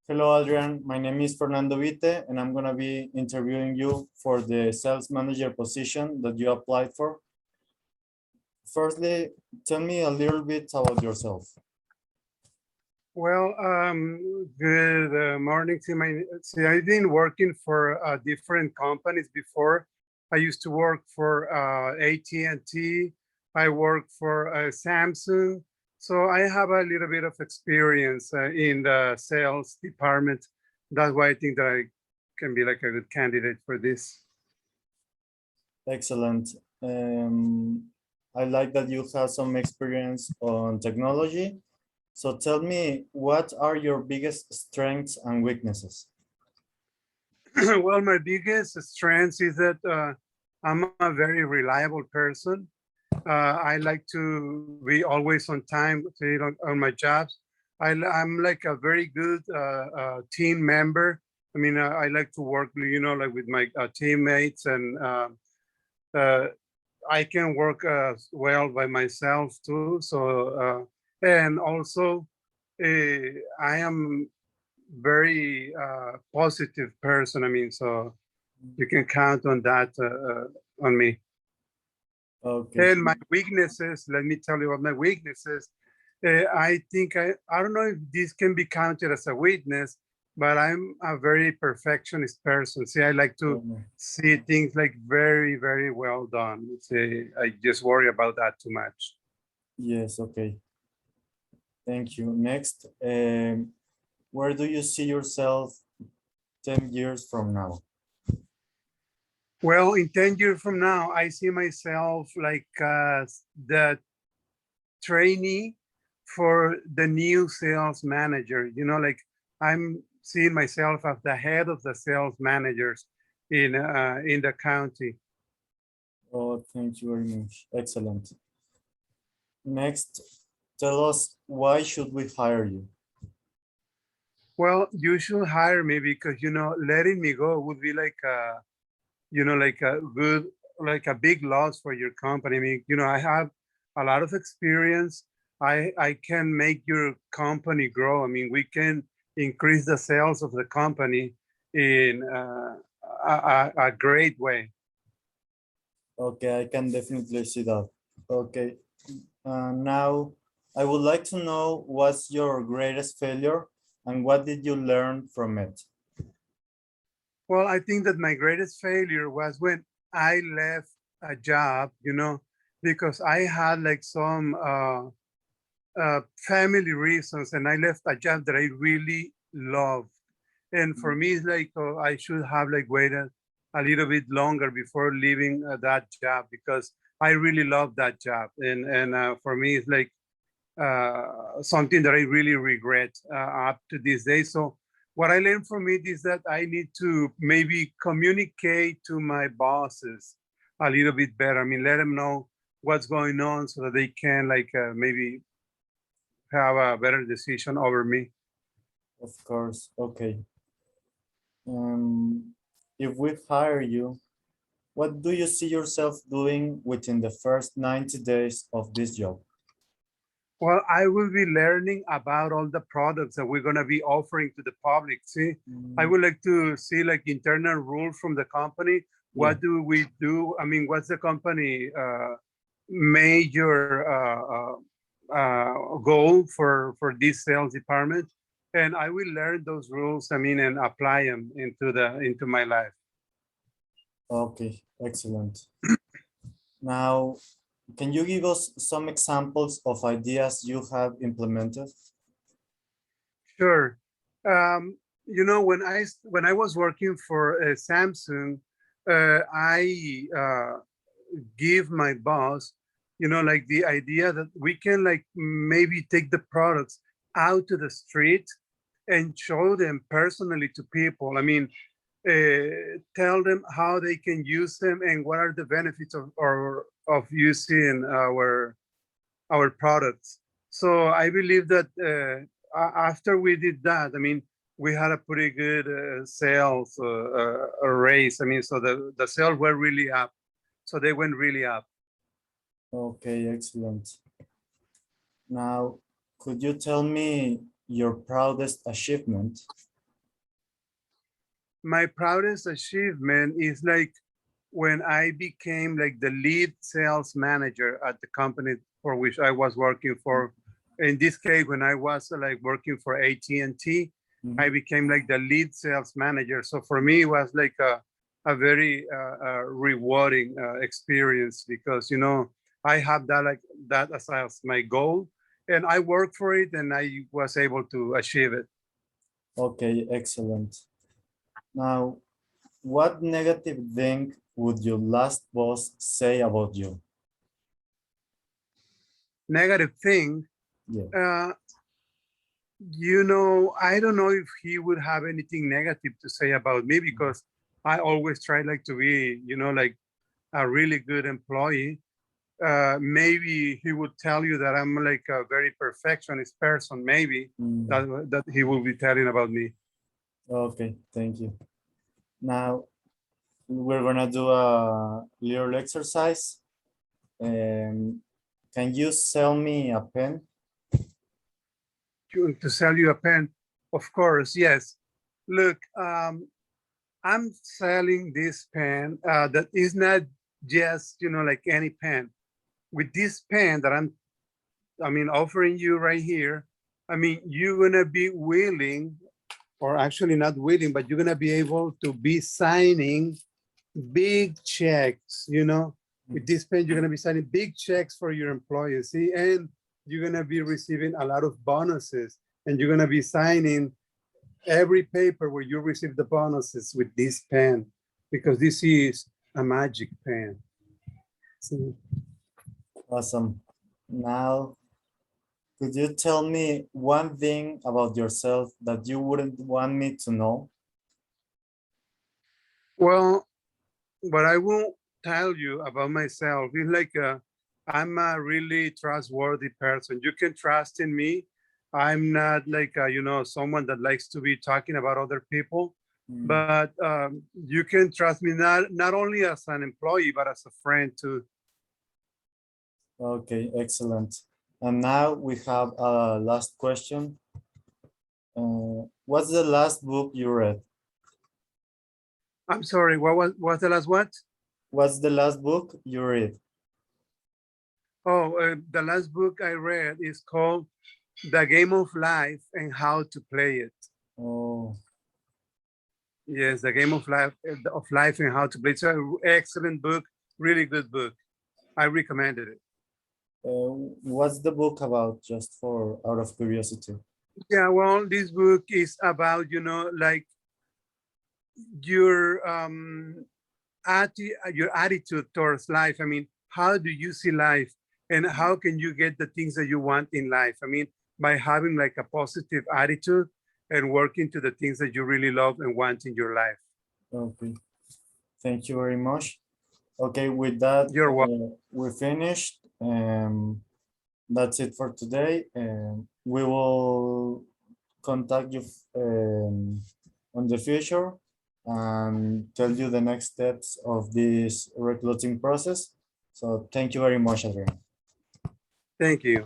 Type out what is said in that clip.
Hello, Adrian. My name is Fernando Vite, and I'm going to be interviewing you for the sales manager position that you applied for. Firstly, tell me a little bit about yourself. Well, good morning to my. See, I've been working for different companies before. I used to work for AT&T. I worked for Samsung. So I have a little bit of experience in the sales department. That's why I think that I can be like a good candidate for this. Excellent. I like that you have some experience on technology. So tell me, what are your biggest strengths and weaknesses? Well, my biggest strength is that I'm a very reliable person. I like to be always on time on my jobs. I'm like a very good team member. I mean, I like to work, like with my teammates, and I can work well by myself too. So, and also, I am very positive person. I mean, so you can count on that on me. Okay. And my weaknesses, let me tell you what my weaknesses. I think I don't know if this can be counted as a weakness, but I'm a very perfectionist person. See, I like to see things like very, very well done. See, I just worry about that too much. Yes, okay. Thank you. Next, where do you see yourself 10 years from now? Well, in 10 years from now, I see myself like the trainee for the new sales manager. Like I'm seeing myself as the head of the sales managers in the county. Oh, thank you very much. Excellent. Next, tell us, why should we hire you? Well, you should hire me because letting me go would be like like a good, like a big loss for your company. I mean, I have a lot of experience. I can make your company grow. I mean, we can increase the sales of the company in a great way. Okay, I can definitely see that. Okay, now I would like to know, what's your greatest failure and what did you learn from it? Well, I think that my greatest failure was when I left a job, because I had like some family reasons, and I left a job that I really loved. And for me, it's like I should have like waited a little bit longer before leaving that job, because I really love that job. And for me, it's like something that I really regret up to this day. So what I learned from it is that I need to maybe communicate to my bosses a little bit better. I mean, let them know what's going on so that they can like maybe have a better decision over me. Of course, okay. If we hire you, what do you see yourself doing within the first 90 days of this job? Well, I will be learning about all the products that we're going to be offering to the public. See, I would like to see like internal rules from the company. Yeah. What do we do? I mean, what's the company major goal for this sales department? And I will learn those rules. I mean, and apply them into my life. Okay, excellent. Now, can you give us some examples of ideas you have implemented? Sure. When I was working for Samsung, I give my boss, like the idea that we can like maybe take the products out to the street and show them personally to people. I mean, tell them how they can use them and what are the benefits of using our products. So I believe that after we did that, I mean, we had a pretty good sales raise. I mean, so the sales were really up. So they went really up. Okay, excellent. Now, could you tell me your proudest achievement? my proudest achievement is like when I became like the lead sales manager at the company for which I was working for. In this case, when I was like working for AT&T, I Mhm. became like the lead sales manager. So for me, it was like a very rewarding experience because, you know, I have that like that as my goal and I worked for it and I was able to achieve it. Okay, excellent. Now, what negative thing would your last boss say about you? Negative thing, Yeah. uh, you know, I don't know if he would have anything negative to say about me because I always try like to be, you know, like a really good employee. Maybe he would tell you that I'm like a very perfectionist person. Maybe Mm, that he will be telling about me. okay, thank you. Now, we're gonna do a little exercise. Can you sell me a pen? To sell you a pen, of course, yes. Look, I'm selling this pen that is not just, you know, like any pen. With this pen that I mean, offering you right here, I mean, you're gonna be willing, or actually not willing, but you're gonna be able to be signing big checks, you know. With this pen, you're gonna be signing big checks for your employees, see, and you're gonna be receiving a lot of bonuses, and you're gonna be signing every paper where you receive the bonuses with this pen, because this is a magic pen. See? Awesome. Now, could you tell me one thing about yourself that you wouldn't want me to know? Well, what I will tell you about myself is like I'm a really trustworthy person. You can trust in me. I'm not like you know, someone that likes to be talking about other people, Mm, but you can trust me not only as an employee but as a friend too. okay, excellent. And now we have a last question. What's the last book you read? I'm sorry. What was the last what? What's the last book you read? Oh, the last book I read is called The Game of Life and How to Play It. Oh, Yes, The Game of Life and How to Play. It's an excellent book, really good book. I recommended it. what's the book about? Just for out of curiosity. Yeah, well, this book is about, you know, like your your attitude towards life. I mean, how do you see life, and how can you get the things that you want in life? I mean, by having like a positive attitude and working to the things that you really love and want in your life. Okay, thank you very much. Okay, with that, You're welcome. we're finished. That's it for today. We will contact you on the future and tell you the next steps of this recruiting process. So thank you very much, Adrian. Thank you.